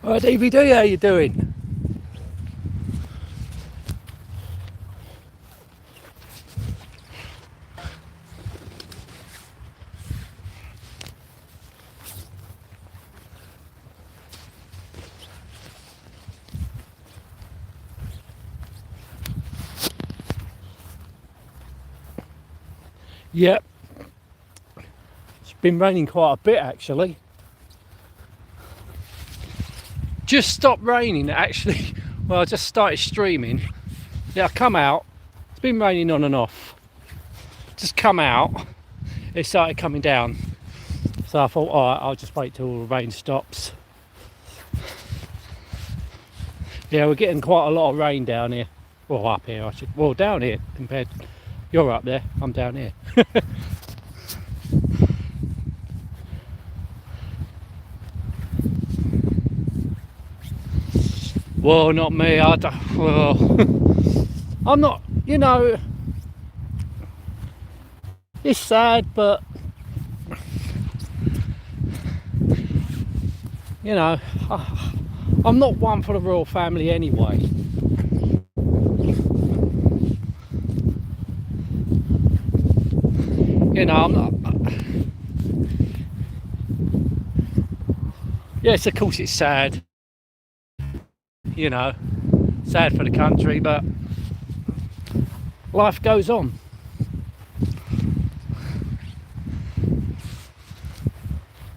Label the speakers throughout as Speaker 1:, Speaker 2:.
Speaker 1: Alright, DVD, how you doing? Yep, it's been raining quite a bit actually. Just stopped raining actually. Well, I just started streaming. Yeah, I come out. It's been raining on and off. Just come out. It started coming down. So I thought, alright, I'll just wait till the rain stops. Yeah, we're getting quite a lot of rain down here. Well, up here, I should. Well, down here compared. You're up there. I'm down here. Well, not me. I don't, well, I'm not. You know, it's sad, but you know, I'm not one for the royal family anyway. You know, I'm not. Yes, of course, it's sad. You know, sad for the country, but life goes on.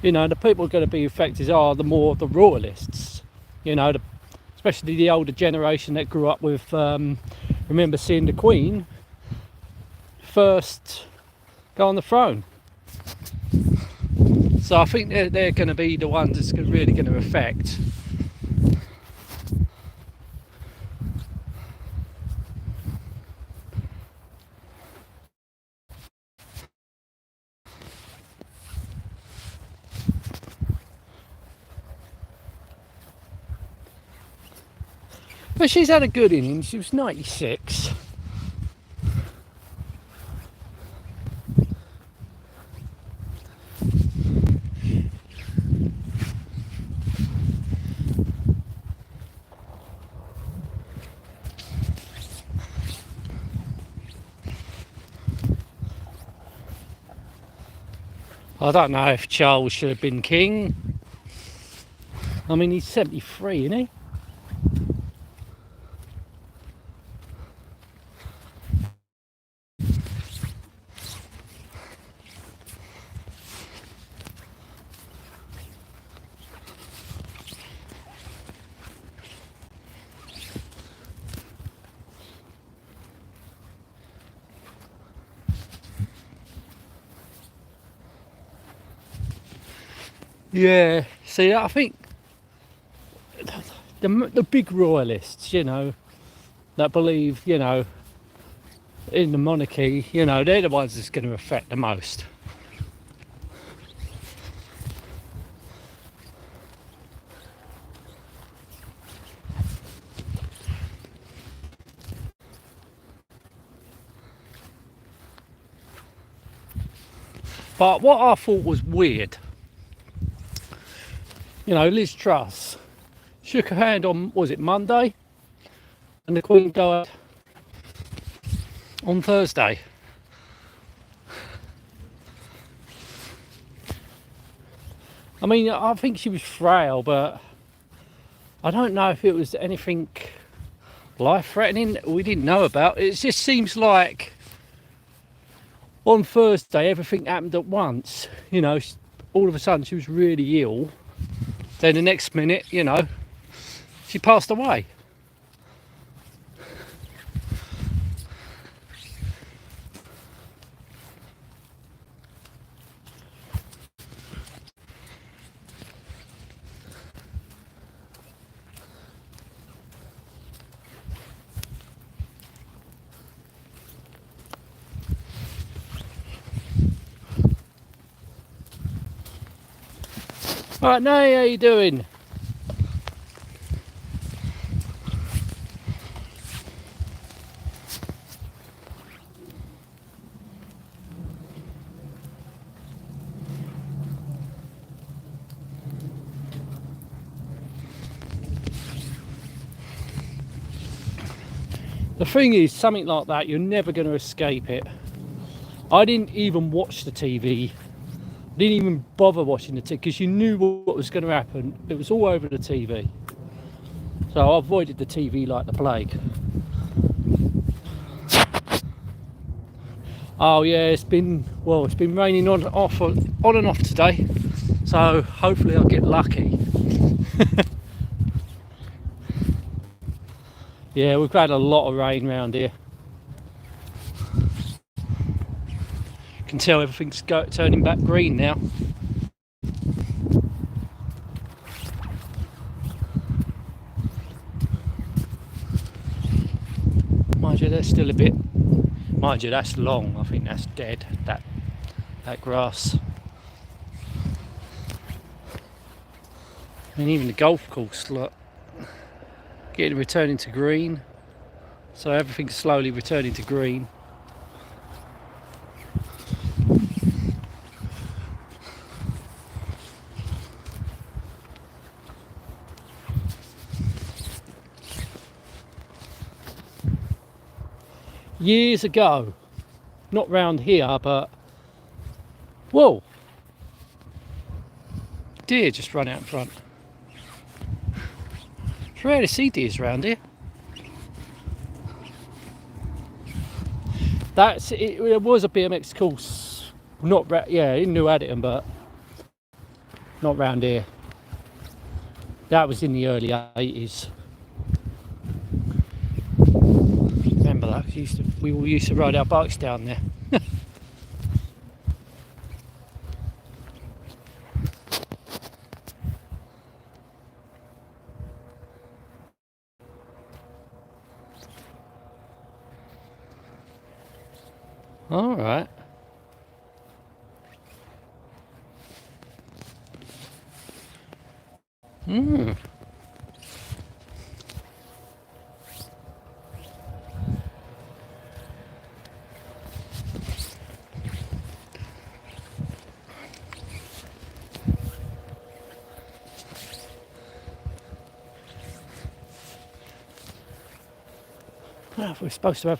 Speaker 1: You know, the people going to be affected are the royalists. You know, especially the older generation that grew up with, remember seeing the Queen first go on the throne. So I think they're going to be the ones that's really going to affect. But she's had a good innings. She was 96. I don't know if Charles should have been king. I mean, he's 73, isn't he? Yeah, see, I think the big royalists, you know, that believe, you know, in the monarchy, you know, they're the ones that's going to affect the most. But what I thought was weird, you know, Liz Truss shook her hand on, was it Monday? And the Queen died on Thursday. I mean, I think she was frail, but I don't know if it was anything life-threatening we didn't know about. It just seems like on Thursday everything happened at once. You know, all of a sudden she was really ill. Then the next minute, you know, she passed away. Alright, Nay, how you doing? The thing is, something like that, you're never going to escape it. I didn't even watch the TV. Didn't even bother watching the TV because you knew what was going to happen. It was all over the TV. So I avoided the TV like the plague. Oh yeah, it's been raining on and off today. So hopefully I'll get lucky. Yeah, we've had a lot of rain around here. You can tell everything's turning back green now. Mind you, there's still a bit. Mind you, that's long. I think that's dead. That grass. And even the golf course, look, returning to green. So everything's slowly returning to green. Years ago, not round here, but whoa, deer just run out in front. It's rare to see deers around here. It was a BMX course, in New Addington, but not round here. That was in the early 80s. Remember that? We all used to ride our bikes down there. All right. Well,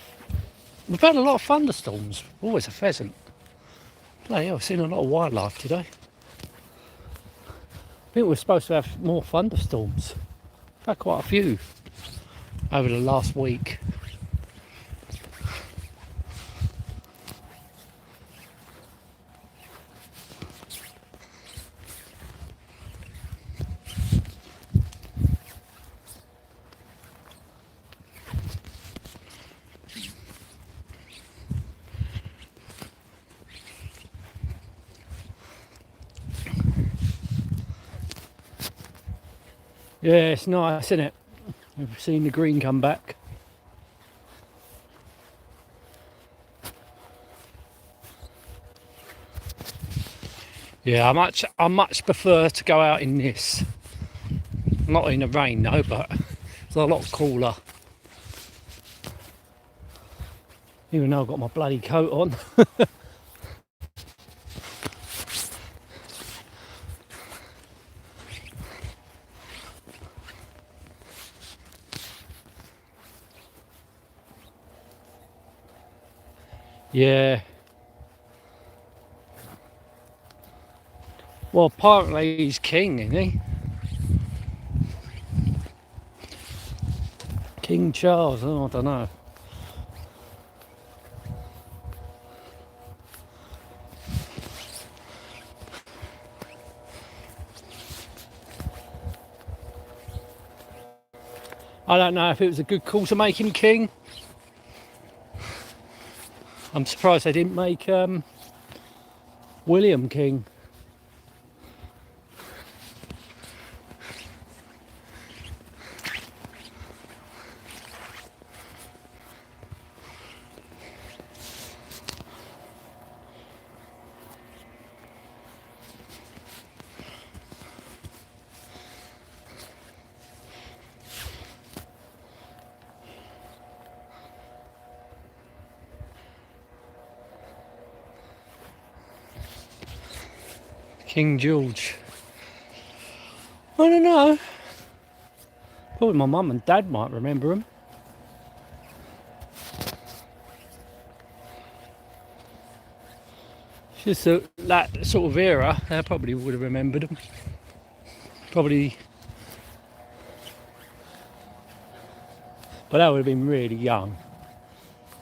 Speaker 1: we've had a lot of thunderstorms. Always a pheasant. Bloody hell, I've seen a lot of wildlife today. I think we're supposed to have more thunderstorms. We've had quite a few over the last week. Yeah, it's nice, isn't it? We've seen the green come back. Yeah, I much prefer to go out in this. Not in the rain though, but it's a lot cooler. Even though I've got my bloody coat on. Yeah. Well, apparently he's king, isn't he? King Charles, oh, I don't know. I don't know if it was a good call to make him king. I'm surprised they didn't make William king. King George. I don't know. Probably my mum and dad might remember him. Just that sort of era, they probably would have remembered them. Probably, but that would have been really young.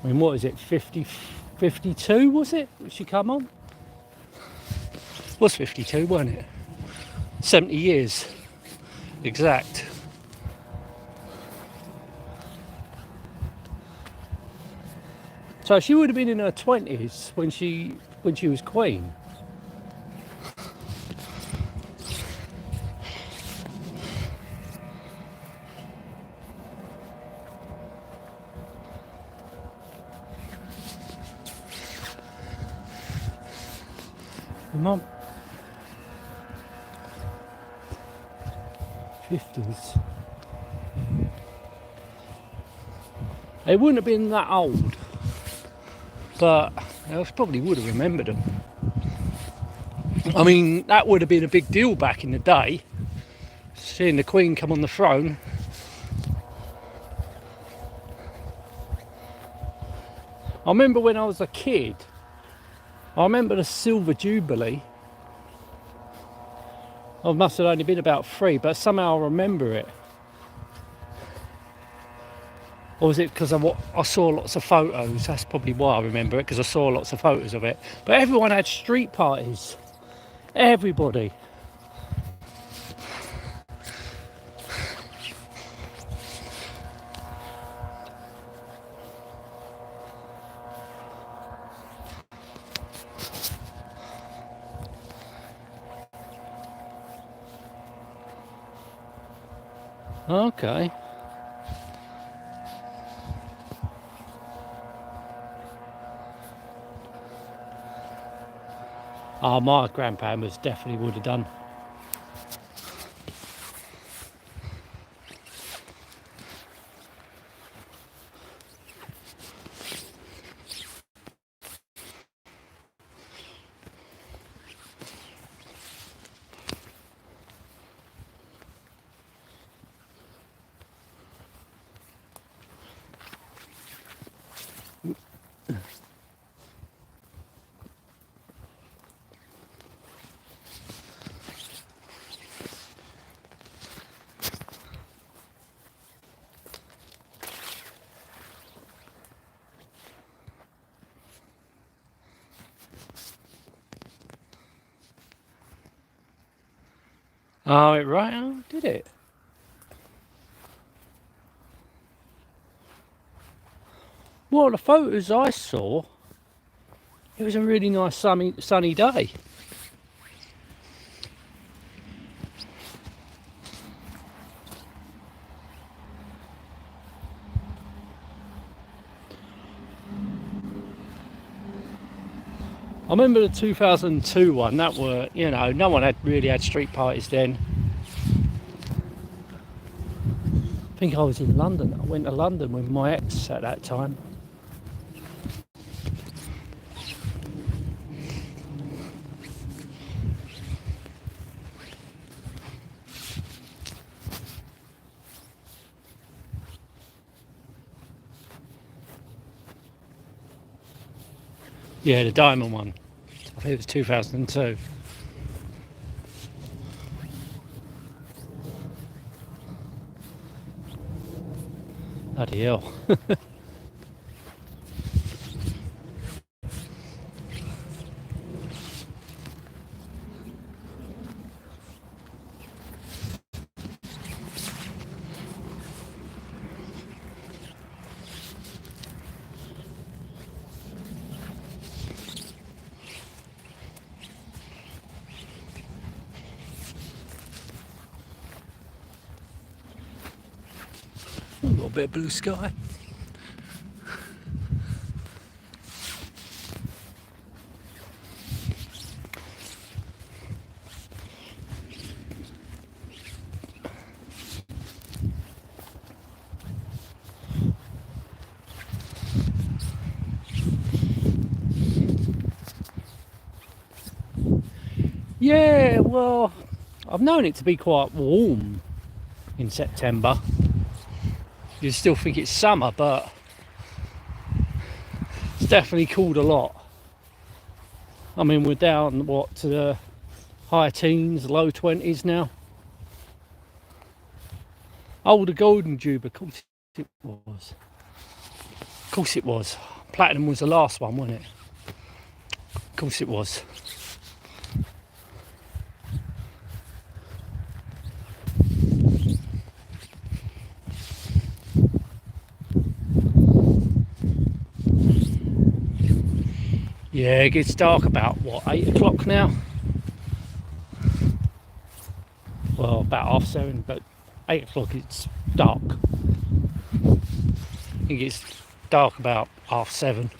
Speaker 1: I mean, what is it, 50, 52 was it? She come on? It was 52, wasn't it? 70 years, exact. So she would have been in her 20s when she was Queen. Mum. 50s. They wouldn't have been that old, but they probably would have remembered them. I mean, that would have been a big deal back in the day, seeing the Queen come on the throne. I remember when I was a kid, I remember the Silver Jubilee. I must have only been about 3, but somehow I remember it. Or was it because I saw lots of photos? That's probably why I remember it, because I saw lots of photos of it. But everyone had street parties. Everybody. Okay. Oh, my grandparents definitely would have done. Oh, right, oh, did it? Well, the photos I saw, it was a really nice sunny day. I remember the 2002 one, that were, you know, no one had really had street parties then. I think I was in London. I went to London with my ex at that time. Yeah, the diamond one. I think it was 2002. Bloody hell. Ooh, got a bit of blue sky. Yeah, well, I've known it to be quite warm in September. You still think it's summer, but it's definitely cooled a lot. I mean, we're down, what, to the high teens, low 20s now. Oh, the golden Jubilee, of course it was. Of course it was. Platinum was the last one, wasn't it? Of course it was. Yeah, it gets dark about, what, 8 o'clock now? Well, about 7:30, but 8 o'clock it's dark. I think it's dark about 7:30.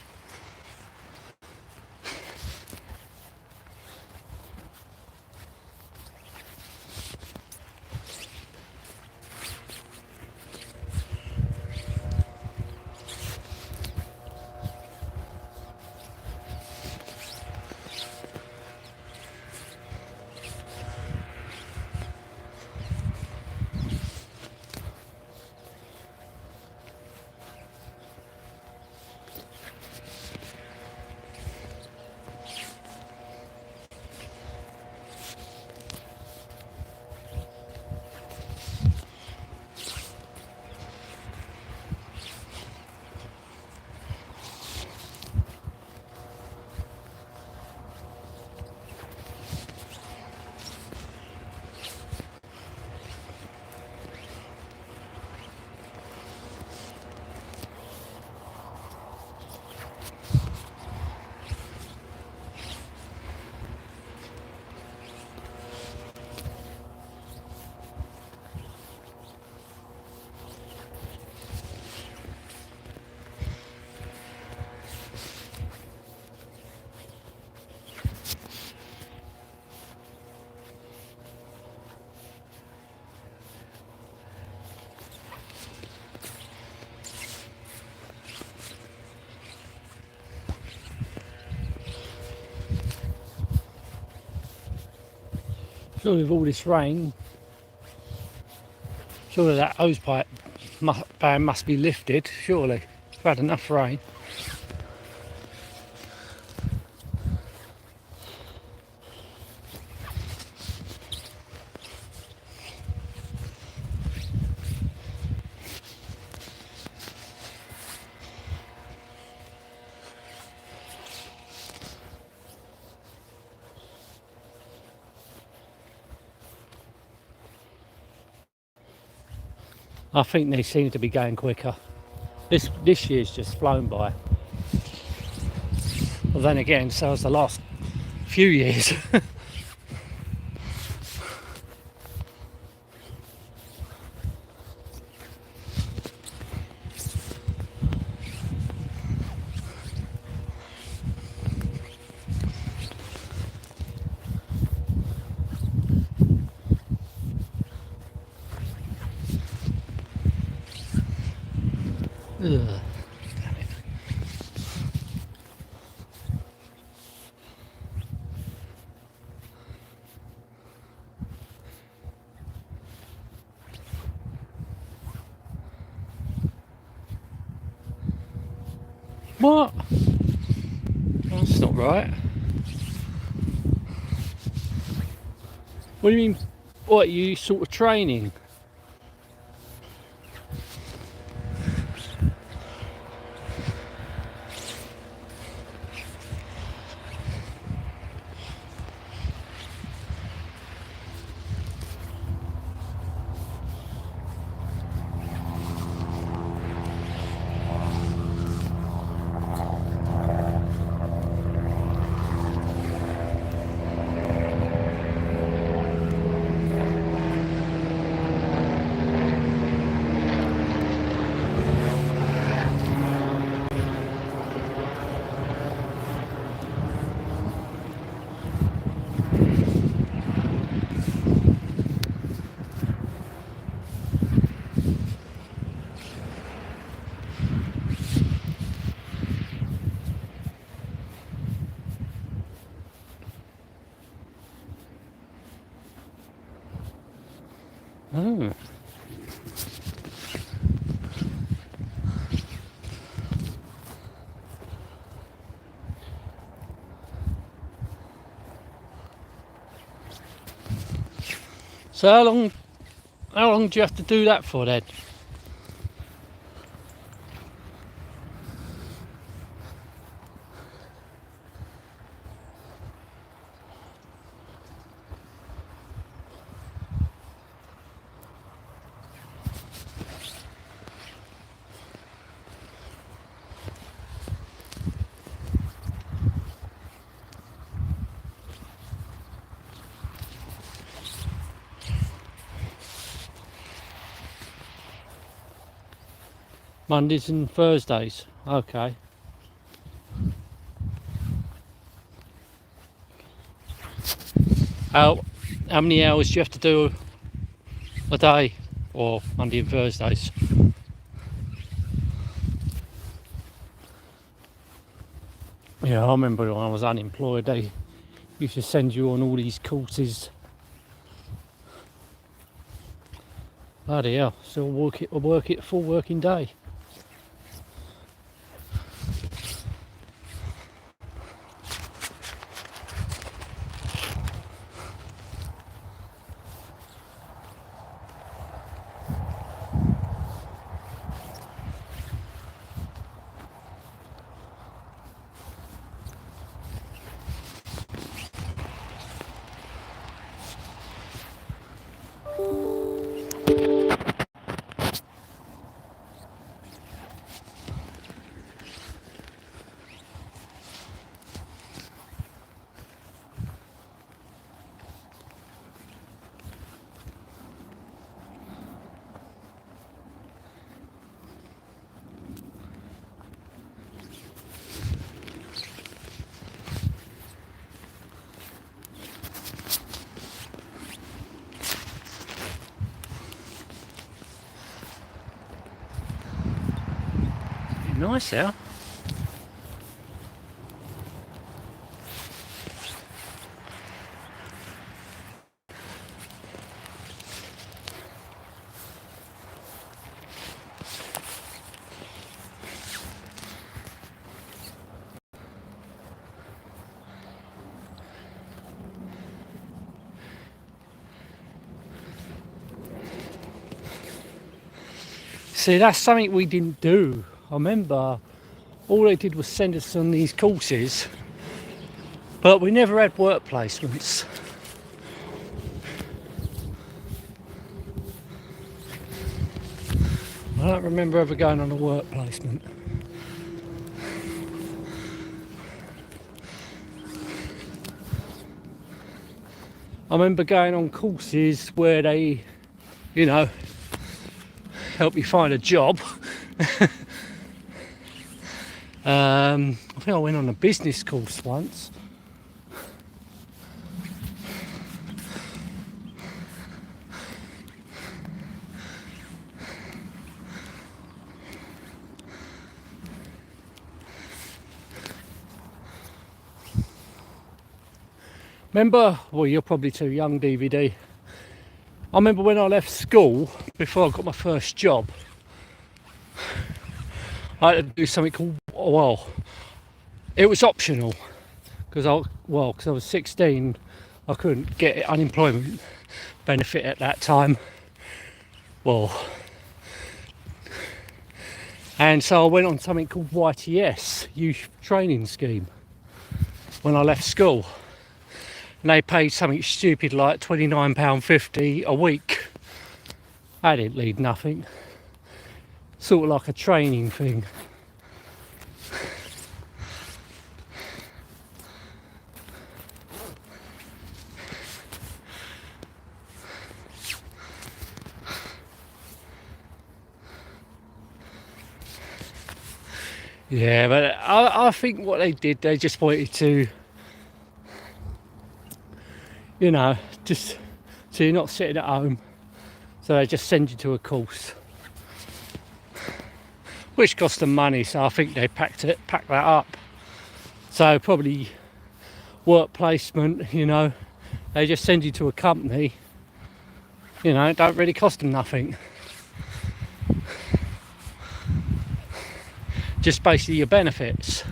Speaker 1: Surely with all this rain, surely that hose pipe ban must be lifted, surely. We've had enough rain. I think they seem to be going quicker. This year's just flown by. Well, then again, so has the last few years. Ugh, damn it. What? That's not right. What do you mean? What, you sort of training? Oh. So how long do you have to do that for then? Mondays and Thursdays. Okay. How many hours do you have to do a day, or Monday and Thursdays? Yeah, I remember when I was unemployed, they used to send you on all these courses. Bloody hell, still work it full working day. Nice out. See, that's something we didn't do. I remember all they did was send us on these courses, but we never had work placements. I don't remember ever going on a work placement. I remember going on courses where they, you know, help you find a job. I think I went on a business course once. Remember, well, you're probably too young, DVD. I remember when I left school, before I got my first job, I had to do something called, well, it was optional, because I was 16, I couldn't get unemployment benefit at that time. Well, and so I went on something called YTS, Youth Training Scheme, when I left school. And they paid something stupid like £29.50 a week. I didn't need nothing. Sort of like a training thing. Yeah, but I think what they did, they just wanted to, you know, just so you're not sitting at home. So they just send you to a course, which cost them money. So I think they packed that up. So probably work placement, you know, they just send you to a company. You know, it don't really cost them nothing. Just basically your benefits.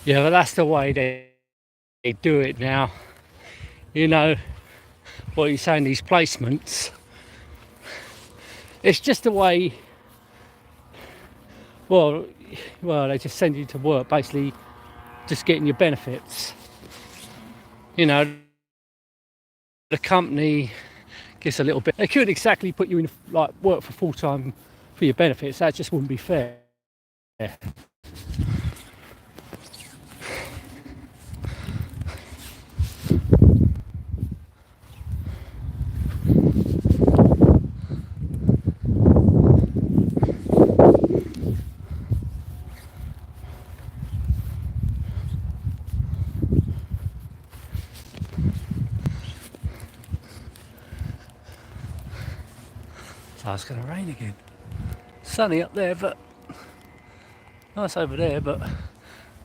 Speaker 1: Yeah, but that's the way they do it now. You know what you're saying, these placements. It's just the way. Well, they just send you to work, basically, just getting your benefits. You know, the company gets a little bit. They couldn't exactly put you in like work for full time for your benefits. That just wouldn't be fair. So it's going to rain again. Sunny up there, but nice over there, but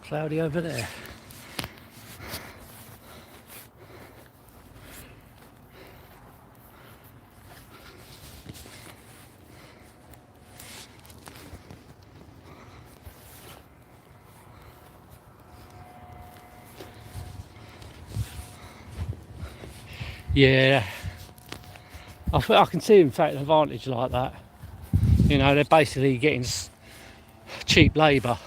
Speaker 1: cloudy over there. Yeah, I can see them taking advantage like that. You know, they're basically getting cheap labour.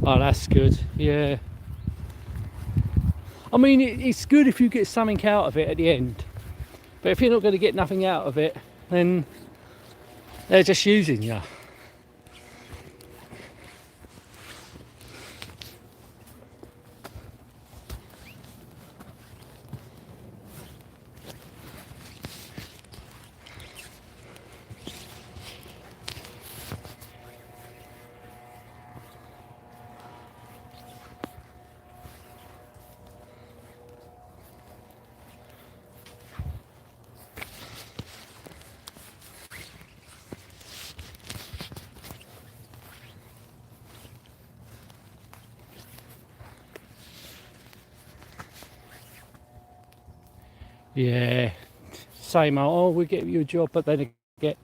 Speaker 1: Oh, that's good. Yeah. I mean, it's good if you get something out of it at the end. But if you're not going to get nothing out of it, then they're just using you. Yeah. Same old, oh, we'll get you a job, but then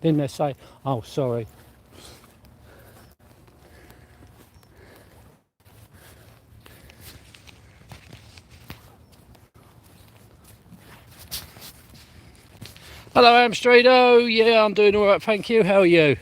Speaker 1: they say, oh, sorry. Hello, Amstredo. Yeah, I'm doing all right, thank you. How are you?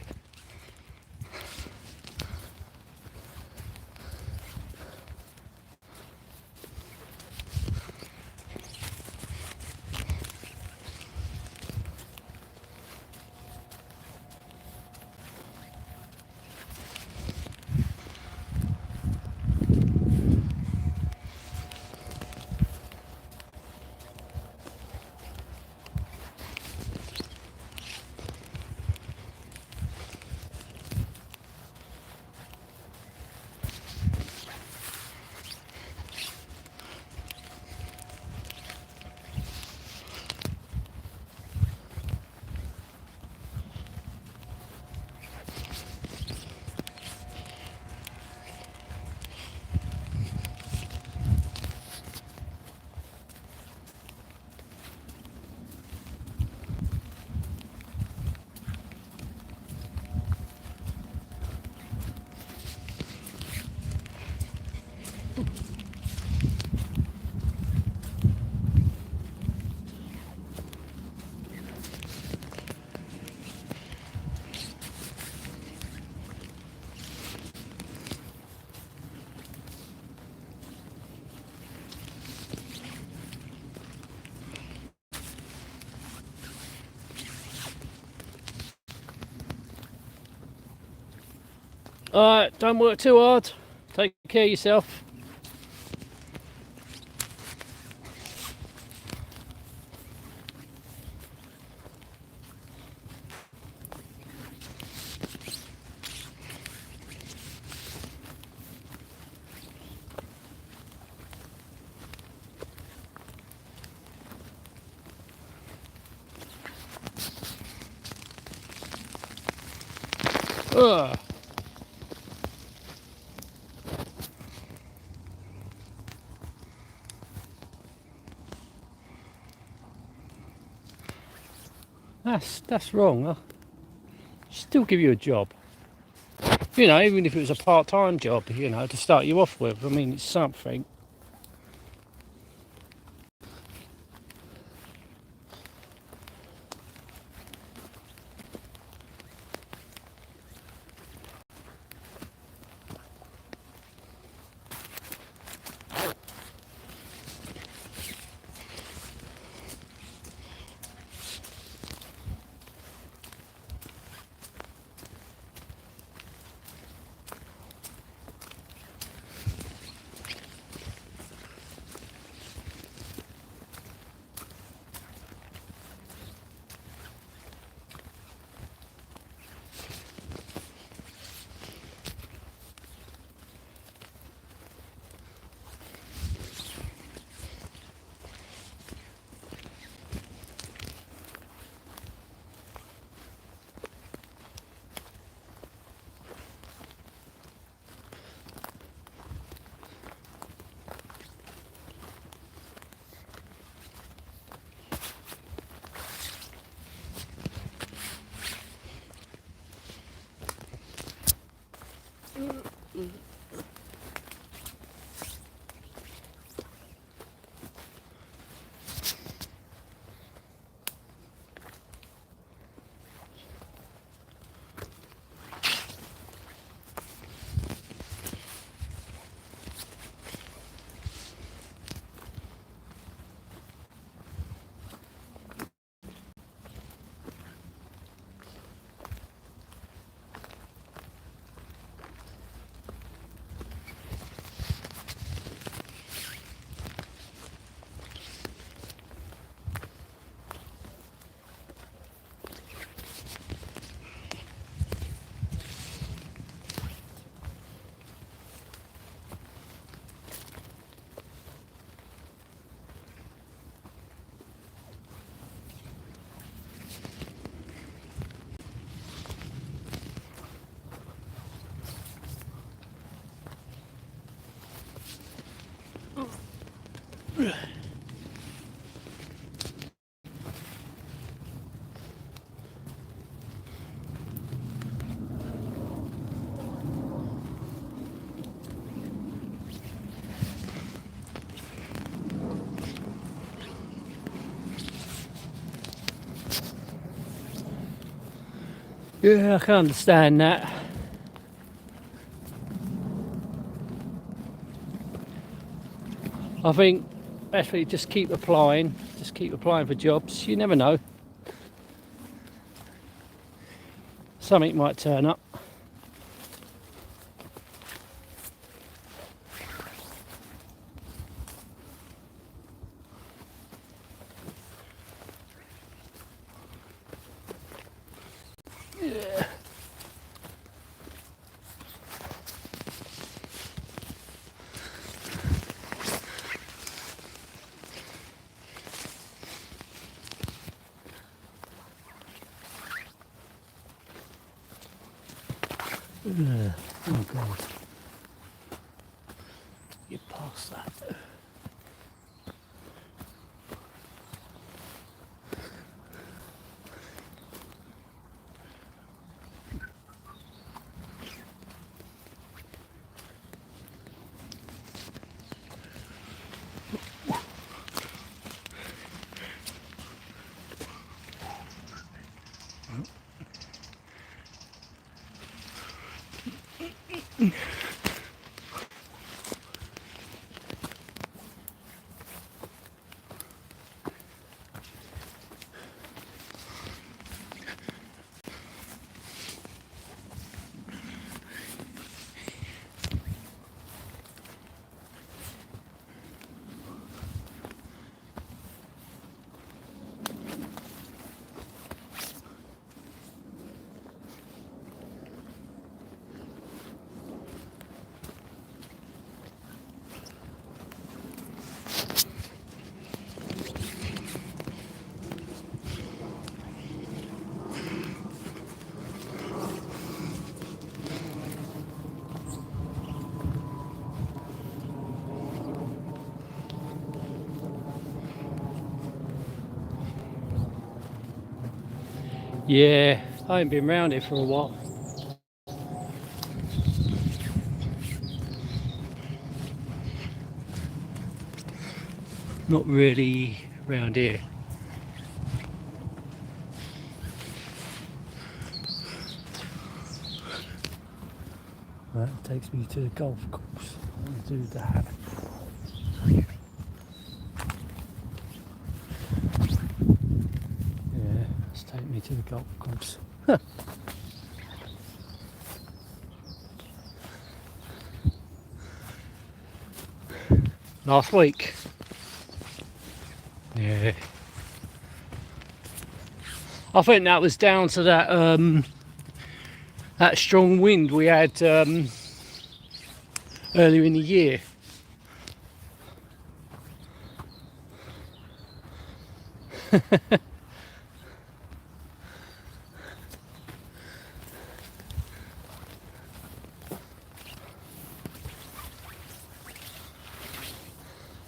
Speaker 1: All right, don't work too hard. Take care of yourself. Ugh. That's wrong. I'll still give you a job. You know, even if it was a part-time job, you know, to start you off with. I mean, it's something. Yeah, I can understand that. I think actually just keep applying for jobs. You never know, something might turn up. Oh god, get past that. Yeah, I ain't been round here for a while. Not really round here. That takes me to the golf course. I'll do that. Yeah, let's take me to the golf course. Last week. Yeah. I think that was down to that strong wind we had earlier in the year.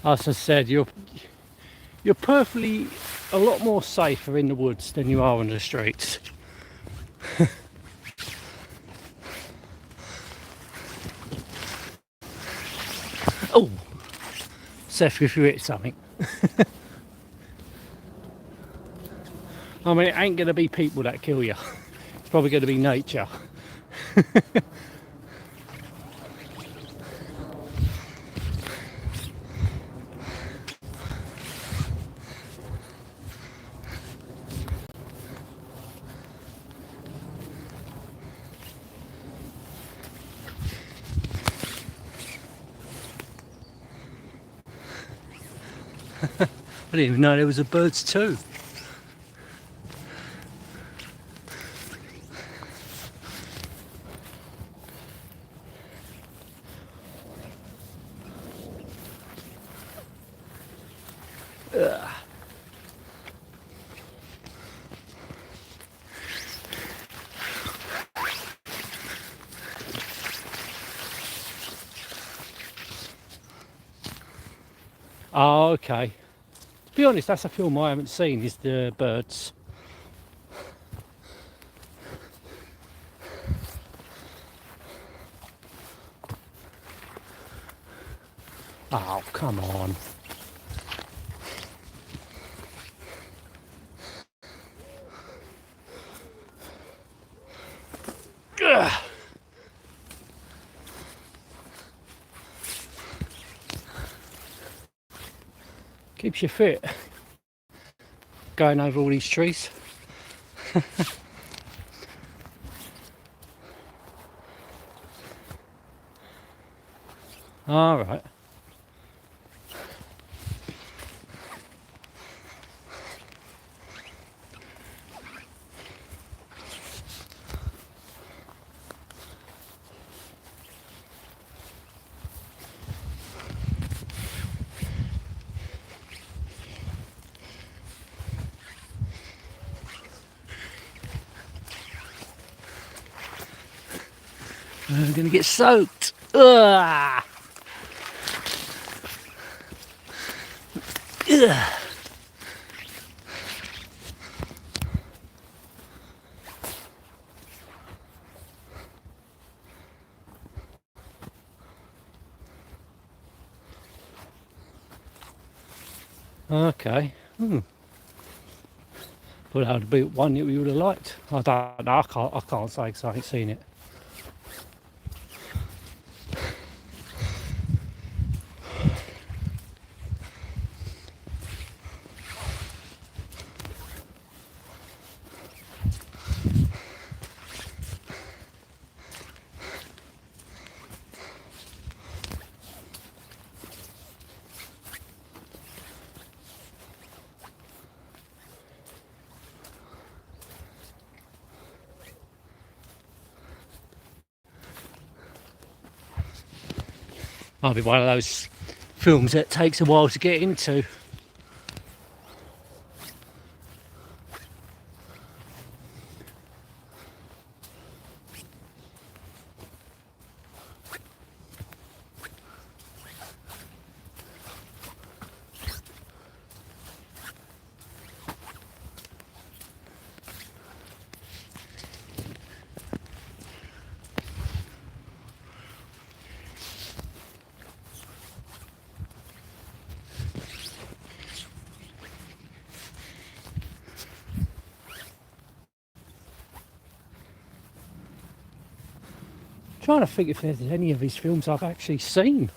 Speaker 1: As I said, you're perfectly a lot more safer in the woods than you are on the streets. Oh, Seth, if you hit something. I mean, it ain't going to be people that kill you. It's probably going to be nature. I didn't even know there was a birds too. Ugh. Oh, okay. To be honest, that's a film I haven't seen, is the birds. Oh, come on. Ugh. Keeps you fit. Going over all these trees. All right. I'm gonna get soaked. Ugh. Ugh. Okay. Well, that would be one that we would have liked. I don't know. I can't say because I ain't seen it. Might be one of those films that takes a while to get into. trying to think if there's any of his films I've actually seen.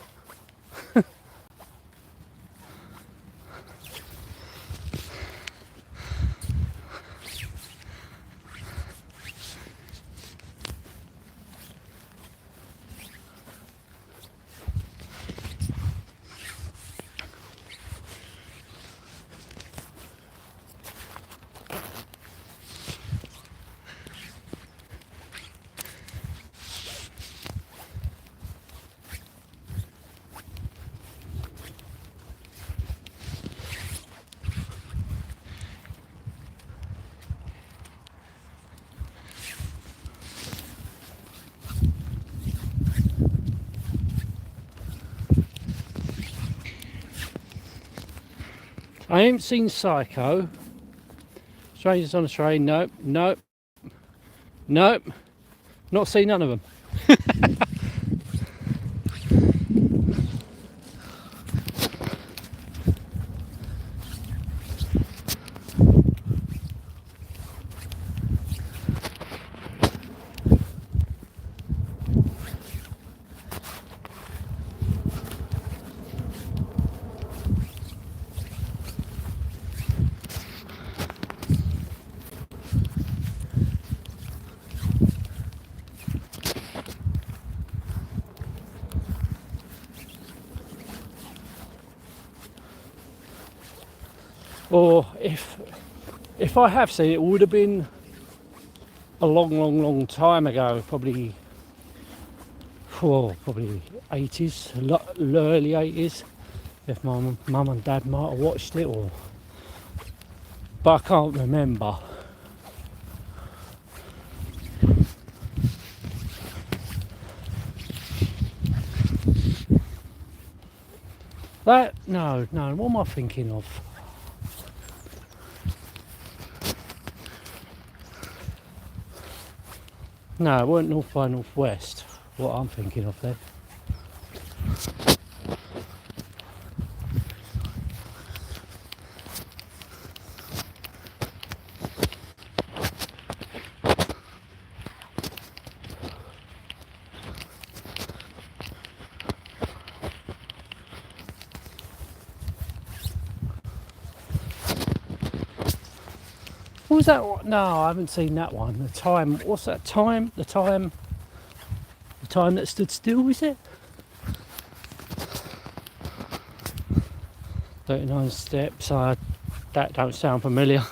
Speaker 1: I ain't seen Psycho. Strangers on a Train, nope, nope, nope. Not seen none of them. Or if I have seen it, it would have been a long time ago, probably 80s, early 80s, if my mum and dad might have watched it, but I can't remember. No, what am I thinking of? No, it weren't North by Northwest, what I'm thinking of then. What was that one? No, I haven't seen that one. The Time, what's that? The Time That Stood Still, is it? 39 Steps, that don't sound familiar.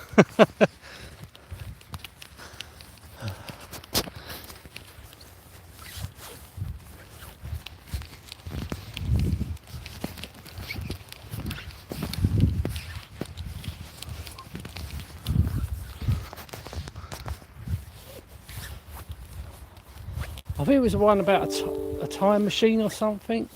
Speaker 1: I think it was the one about a time machine or something.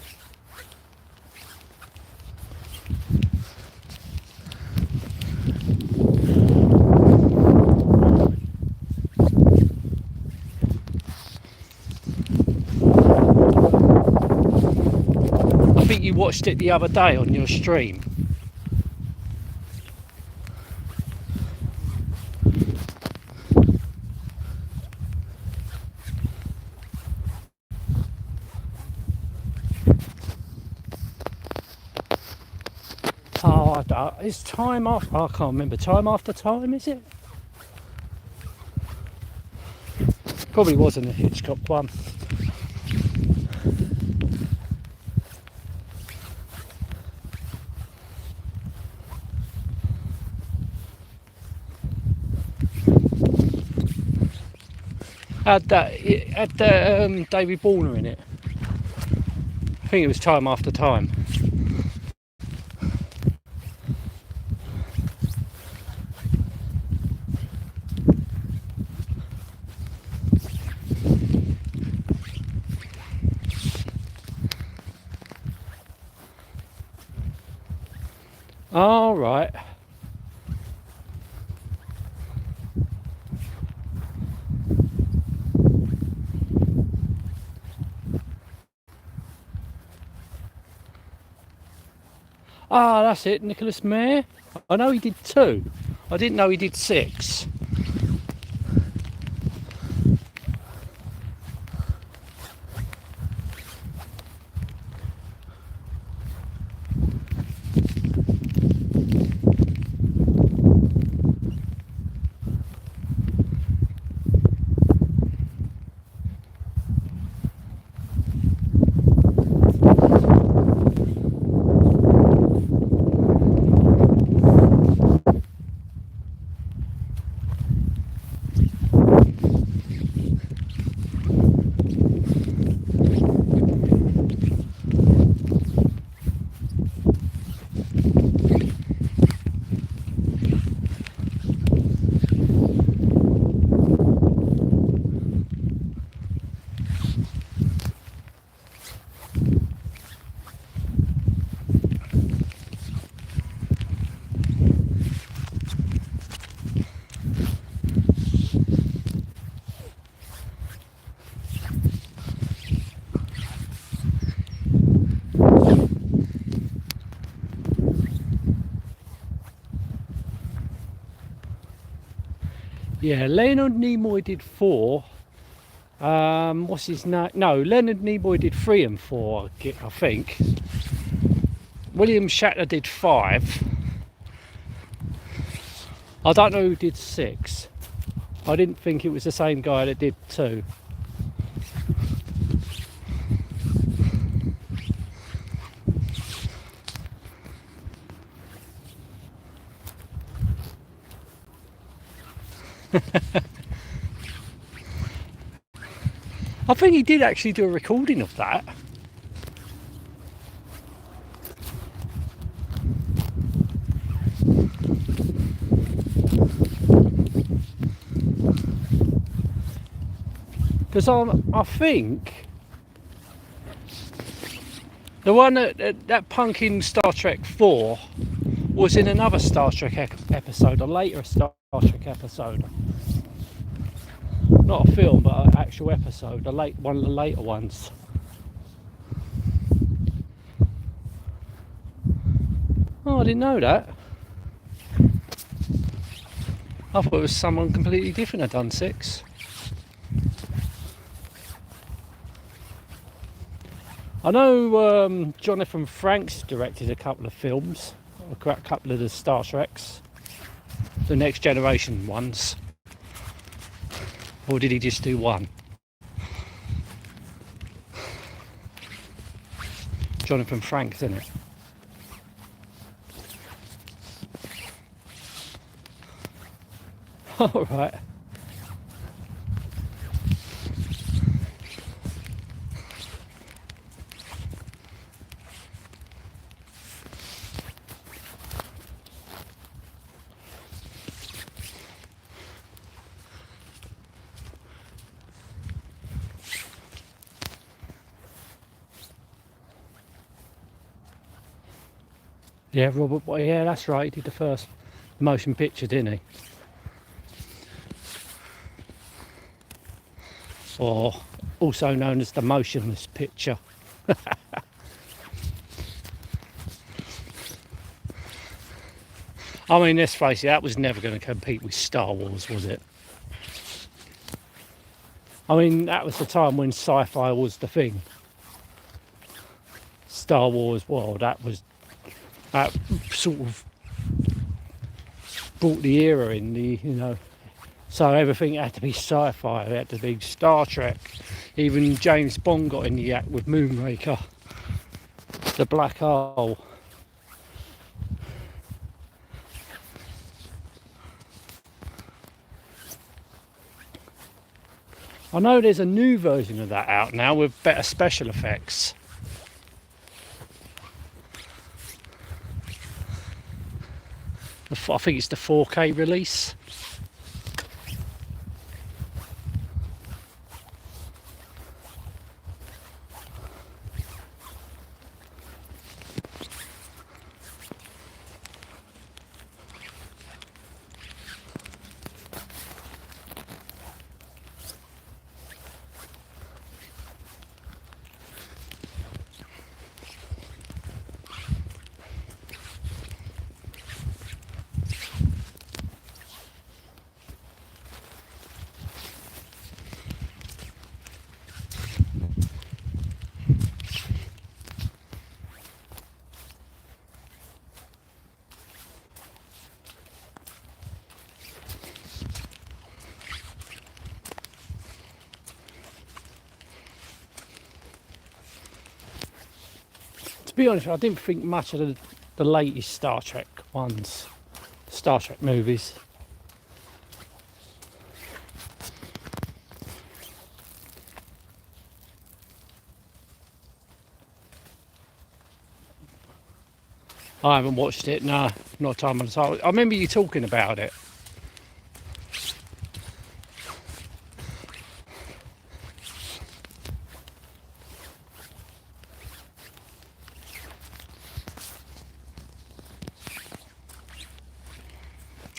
Speaker 1: I think you watched it the other day on your stream. It's Time After... I can't remember. Time After Time, is it? Probably wasn't a Hitchcock one. Had David Warner in it. I think it was Time After Time. All right. Ah, that's it, Nicholas Mayer. I know he did 2. I didn't know he did 6. Yeah, Leonard Nimoy did 4. What's his name? No, Leonard Nimoy did 3 and 4, I think. William Shatner did 5. I don't know who did 6. I didn't think it was the same guy that did 2. I think he did actually do a recording of that. Because I think the one that punk in Star Trek 4 was in another Star Trek episode, a later Star Trek episode. Not a film, but an actual episode, one of the later ones. Oh, I didn't know that. I thought it was someone completely different had done 6. I know Jonathan Frakes directed a couple of films, a couple of the Star Treks, the Next Generation ones. Or did he just do one? Jonathan Frakes, isn't it? All right. Yeah, Robert. Yeah, that's right. He did the first motion picture, didn't he? Or also known as the motionless picture. I mean, let's face it, that was never going to compete with Star Wars, was it? I mean, that was the time when sci-fi was the thing. Star Wars, well, that sort of brought the era in, so everything had to be sci-fi, it had to be Star Trek. Even James Bond got in the act with Moonraker, the black hole. I know there's a new version of that out now with better special effects. I think it's the 4K release. To be honest, I didn't think much of the latest Star Trek ones, Star Trek movies. I haven't watched it, no, not time on the side. I remember you talking about it.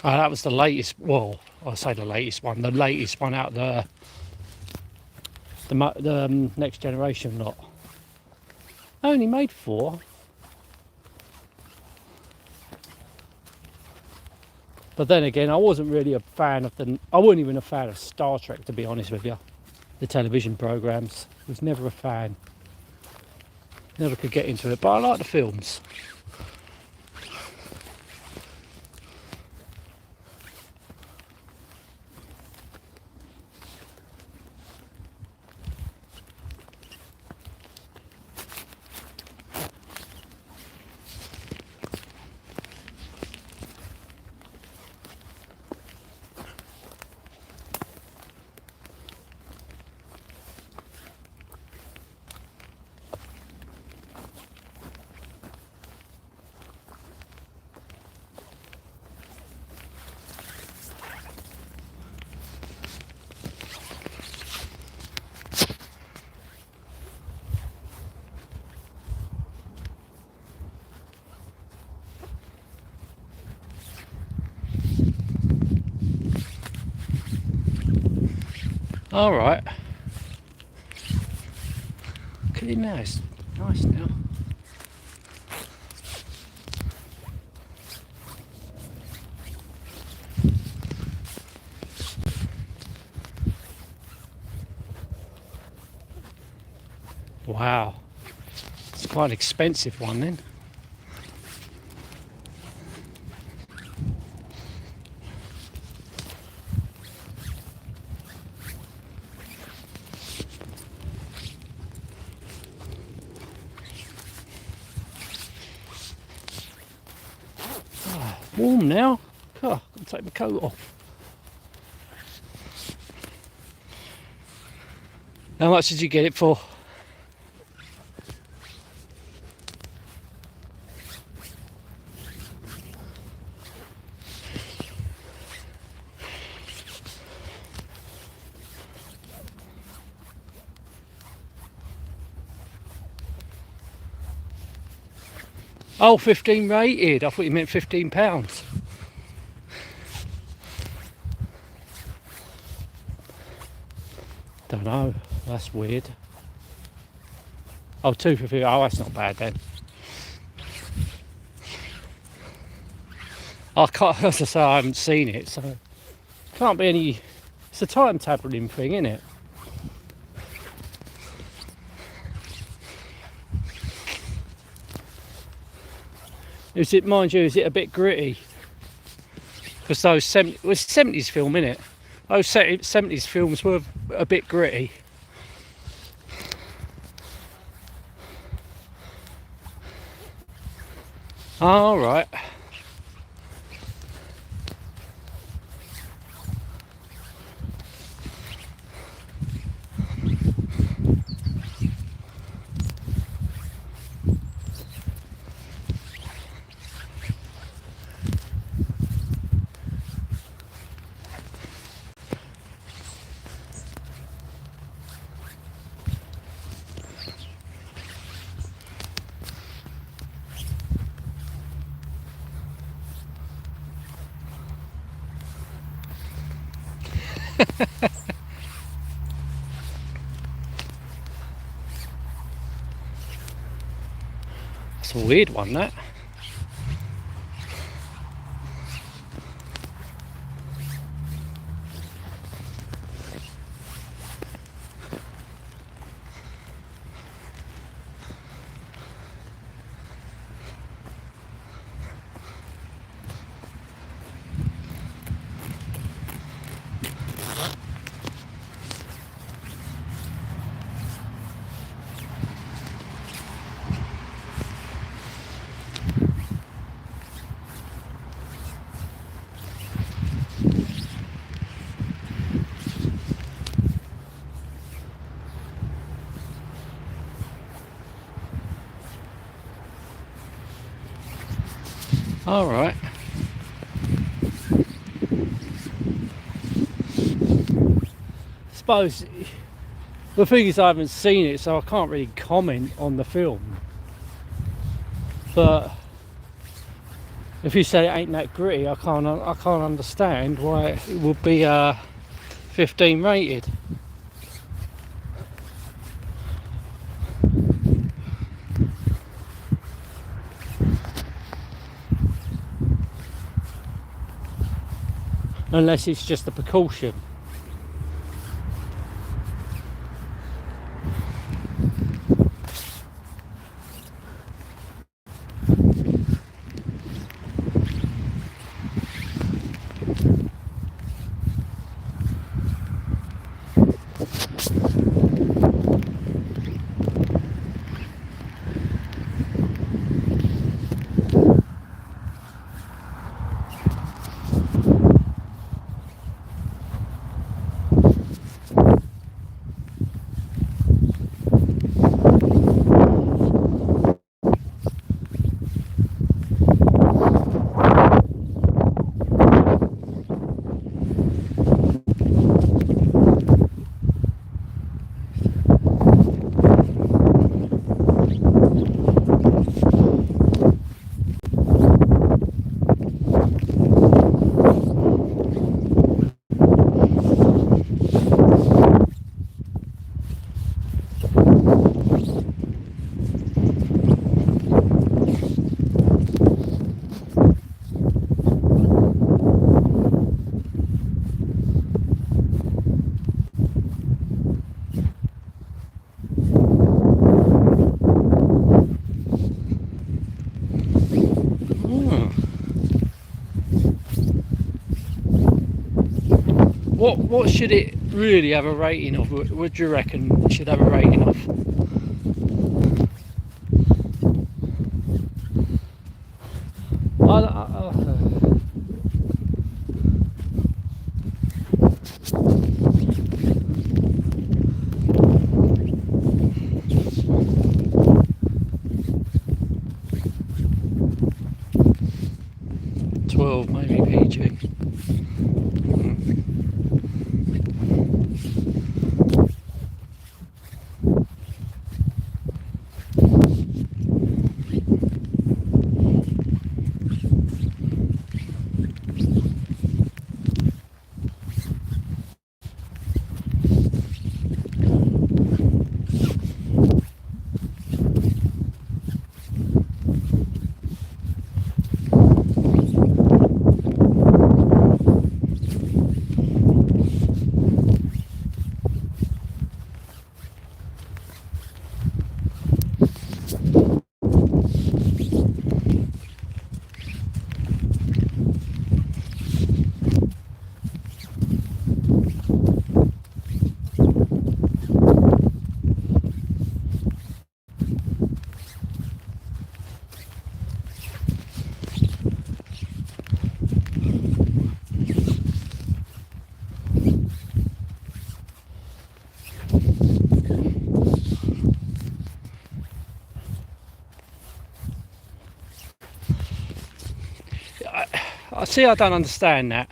Speaker 1: That was the latest, well, I say the latest one out the Next Generation lot. I only made 4. But then again, I wasn't really a fan of I wasn't even a fan of Star Trek, to be honest with you. The television programs. Was never a fan. Never could get into it, but I like the films. All right. Look at it now. It's nice now. Wow. It's quite an expensive one then. Warm now. Oh, I can take my coat off. How much did you get it for? Oh, 15 rated. I thought you meant £15. Don't know. That's weird. Oh, 2 for 50. Oh, that's not bad then. I can't, as I say, I haven't seen it, so can't be any. It's a time tabling thing, isn't it? Is it, mind you, is it a bit gritty? Because those 70s film, innit? Those 70s films were a bit gritty. All right. It's a weird one, that. All right. Suppose the thing is I haven't seen it, so I can't really comment on the film. But if you say it ain't that gritty, I can't understand why it would be 15 rated. unless it's just a precaution. What should it really have a rating of? What do you reckon it should have a rating of? I 12 maybe PG. I see, I don't understand that.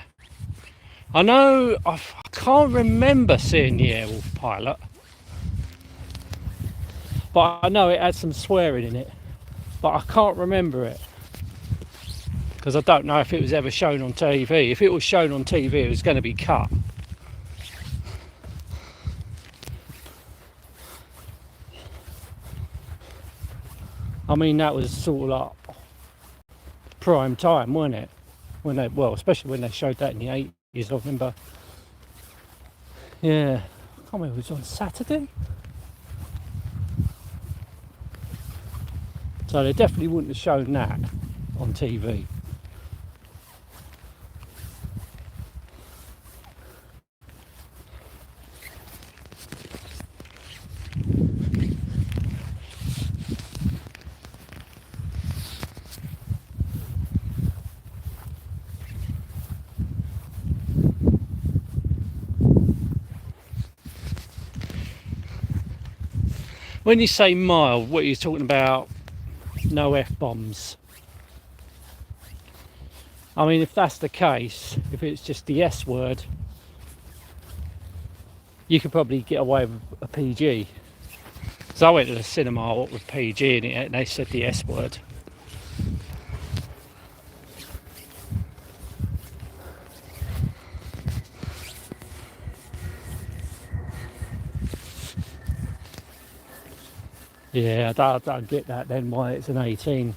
Speaker 1: I know, I can't remember seeing the Airwolf pilot, but I know it had some swearing in it, but I can't remember it because I don't know if it was ever shown on TV. If it was shown on TV, it was going to be cut. I mean, that was sort of like prime time, wasn't it? When they, well, especially when they showed that in the 80s, I remember. Yeah, I can't remember, it was on Saturday. So they definitely wouldn't have shown that on TV. When you say mild, what are you talking about? No F-bombs. I mean, if that's the case, if it's just the S word, you could probably get away with a PG. So I went to the cinema with PG in it and they said the S word. Yeah, I don't get that then, why it's an 18.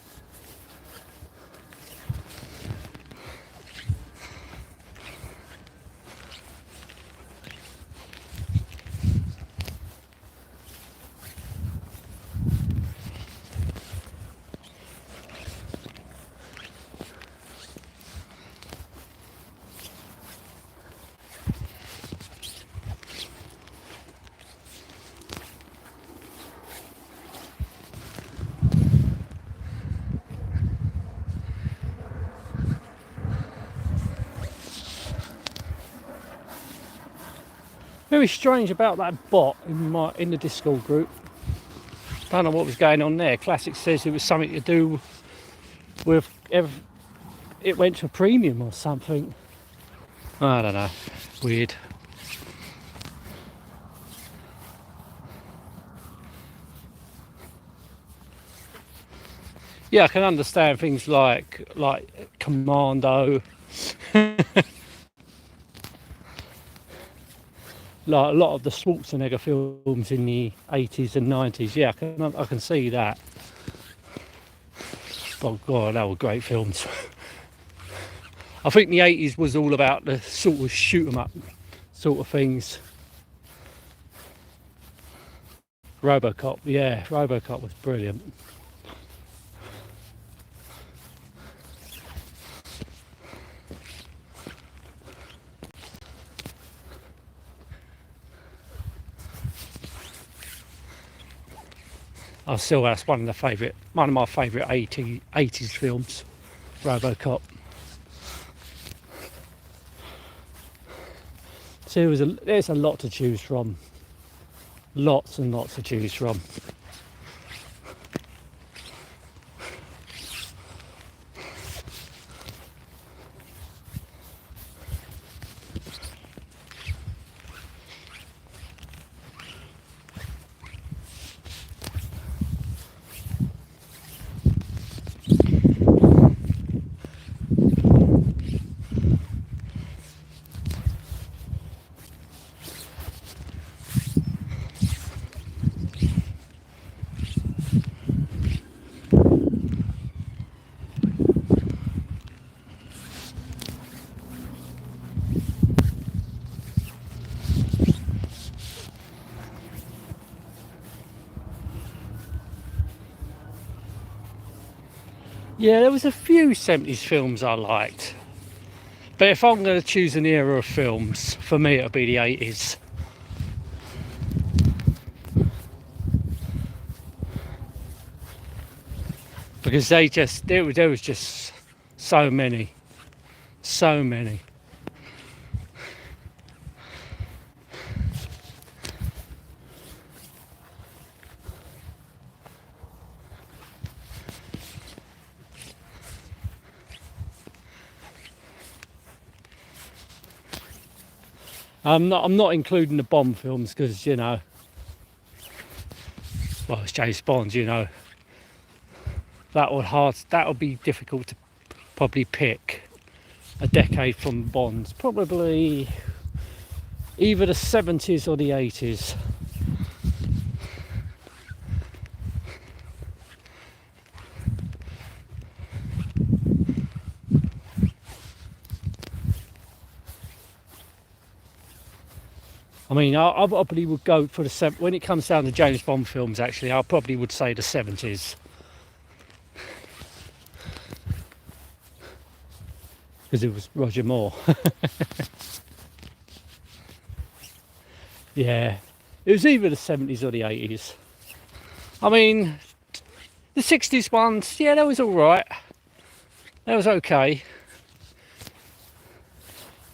Speaker 1: Very strange about that bot in the Discord group. Don't know what was going on there. Classic says it was something to do with it went to a premium or something. I don't know. Weird. Yeah, I can understand things like Commando. Like a lot of the Schwarzenegger films in the 80s and 90s. Yeah, I can see that. Oh God, they were great films. I think the 80s was all about the sort of shoot 'em up sort of things. RoboCop, yeah, RoboCop was brilliant. That's one of my favourite 80s films, RoboCop. So there's a lot to choose from. Lots and lots to choose from. Yeah, there was a few 70s films I liked. But if I'm going to choose an era of films, for me it'll be the 80s. Because there was just so many. So many. I'm not including the Bond films because, you know, well, it's James Bond, you know. That would be difficult to probably pick a decade from Bonds. Probably either the 70s or the 80s. I mean, I probably would go for when it comes down to James Bond films, actually, I probably would say the 70s. Because it was Roger Moore. Yeah, it was either the 70s or the 80s. I mean, the 60s ones, yeah, that was all right. That was okay.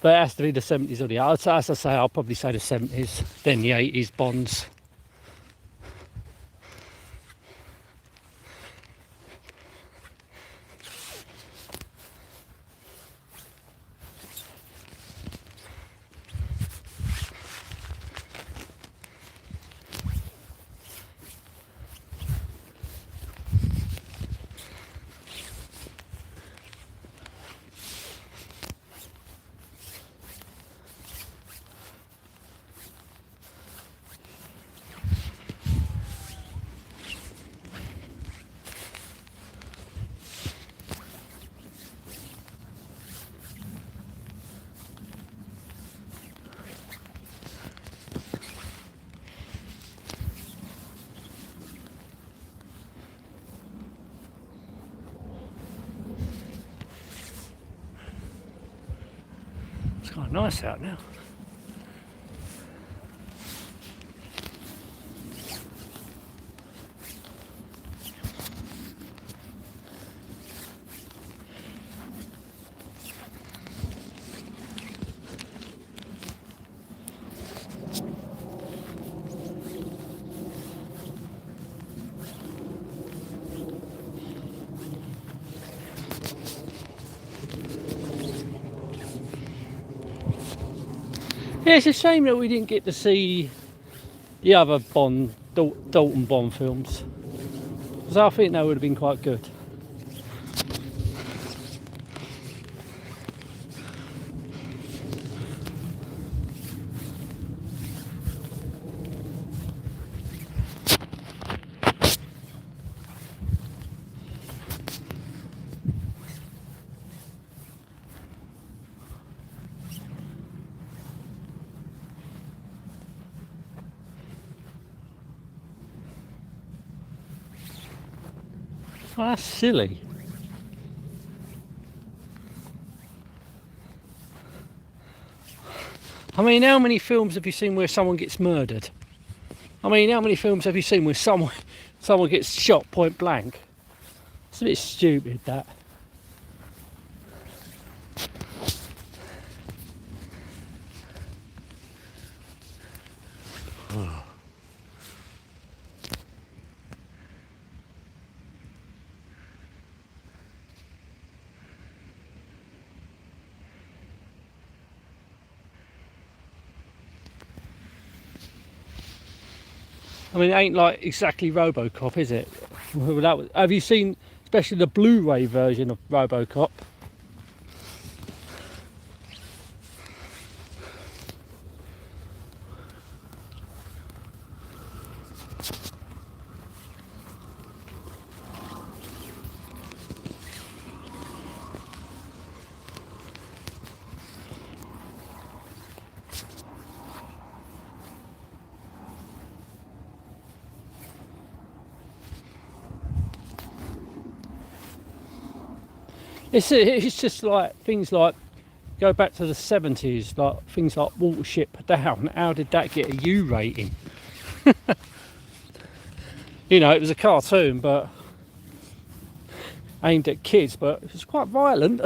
Speaker 1: But it has to be the 70s or the 80s. As I say, I'll probably say the 70s, then the 80s Bonds. It's quite nice out now. Yeah, it's a shame that we didn't get to see the other Bond, Dalton Bond films, because I think they would have been quite good. Oh, that's silly. I mean, how many films have you seen where someone gets murdered? I mean, how many films have you seen where someone gets shot point blank? It's a bit stupid, that. I mean, it ain't like exactly RoboCop, is it? Have you seen, especially the Blu-ray version of RoboCop? It's just like things like, go back to the 70s, like things like Watership Down. How did that get a U rating? You know, it was a cartoon, but aimed at kids, but it was quite violent.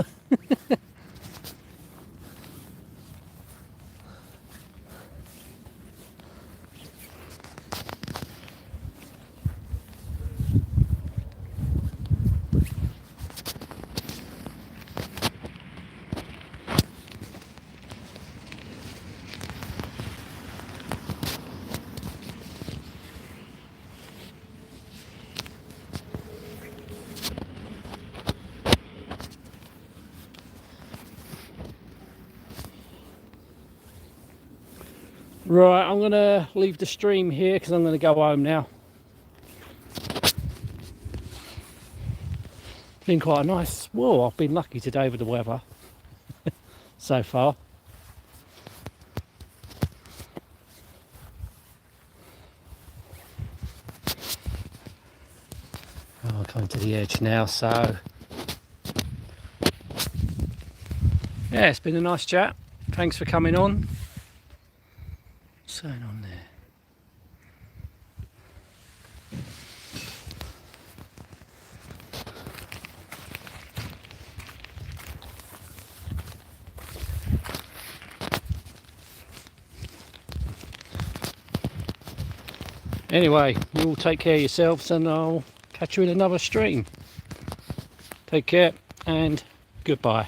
Speaker 1: Right, I'm going to leave the stream here because I'm going to go home now. Been quite a nice, well, I've been lucky today with the weather so far. Oh, I'm coming to the edge now, so yeah, it's been a nice chat. Thanks for coming on. What's going on there? Anyway, you all take care of yourselves and I'll catch you in another stream. Take care and goodbye.